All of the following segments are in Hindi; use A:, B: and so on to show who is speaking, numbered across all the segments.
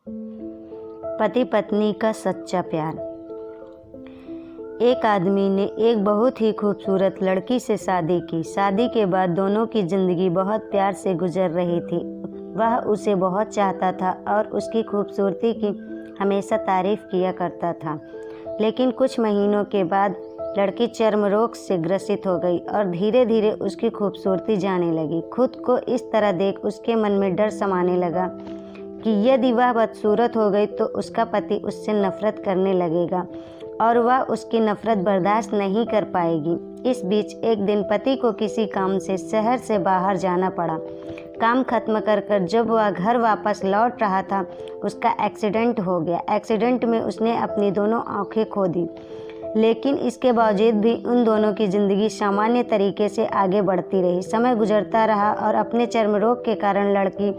A: पति पत्नी का सच्चा प्यार। एक आदमी ने एक बहुत ही खूबसूरत लड़की से शादी की। शादी के बाद दोनों की ज़िंदगी बहुत प्यार से गुजर रही थी। वह उसे बहुत चाहता था और उसकी खूबसूरती की हमेशा तारीफ़ किया करता था। लेकिन कुछ महीनों के बाद लड़की चर्म रोग से ग्रसित हो गई और धीरे धीरे उसकी खूबसूरती जाने लगी। खुद को इस तरह देख उसके मन में डर समाने लगा कि यदि वह बदसूरत हो गई तो उसका पति उससे नफरत करने लगेगा और वह उसकी नफरत बर्दाश्त नहीं कर पाएगी। इस बीच एक दिन पति को किसी काम से शहर से बाहर जाना पड़ा। काम खत्म कर जब वह घर वापस लौट रहा था, उसका एक्सीडेंट हो गया। एक्सीडेंट में उसने अपनी दोनों आंखें खो दी, लेकिन इसके बावजूद भी उन दोनों की ज़िंदगी सामान्य तरीके से आगे बढ़ती रही। समय गुजरता रहा और अपने चर्म रोग के कारण लड़की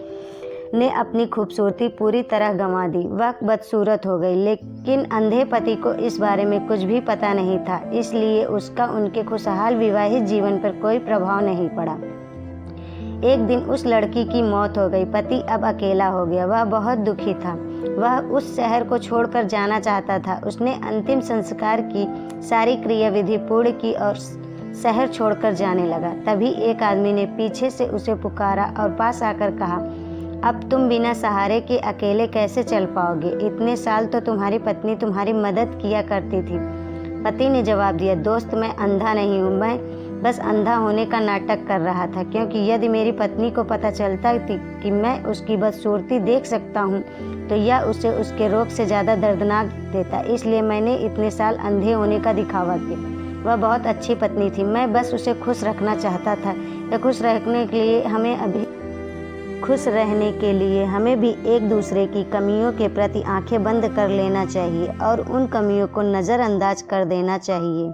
A: ने अपनी खूबसूरती पूरी तरह गंवा दी। वह बदसूरत हो गई, लेकिन अंधे पति को इस बारे में कुछ भी पता नहीं था, इसलिए उसका उनके खुशहाल विवाहित जीवन पर कोई प्रभाव नहीं पड़ा। एक दिन उस लड़की की मौत हो गई। पति अब अकेला हो गया। वह बहुत दुखी था। वह उस शहर को छोड़कर जाना चाहता था। उसने अंतिम संस्कार की सारी क्रियाविधि पूर्ण की और शहर छोड़कर जाने लगा। तभी एक आदमी ने पीछे से उसे पुकारा और पास आकर कहा, अब तुम बिना सहारे के अकेले कैसे चल पाओगे? इतने साल तो तुम्हारी पत्नी तुम्हारी मदद किया करती थी। पति ने जवाब दिया, दोस्त मैं अंधा नहीं हूँ, मैं बस अंधा होने का नाटक कर रहा था, क्योंकि यदि मेरी पत्नी को पता चलता कि मैं उसकी बदसूरती देख सकता हूँ तो यह उसे उसके रोग से ज़्यादा दर्दनाक देता, इसलिए मैंने इतने साल अंधे होने का दिखावा किया। वह बहुत अच्छी पत्नी थी, मैं बस उसे खुश रखना चाहता था। या खुश रहने के लिए हमें भी एक दूसरे की कमियों के प्रति आंखें बंद कर लेना चाहिए और उन कमियों को नज़रअंदाज कर देना चाहिए।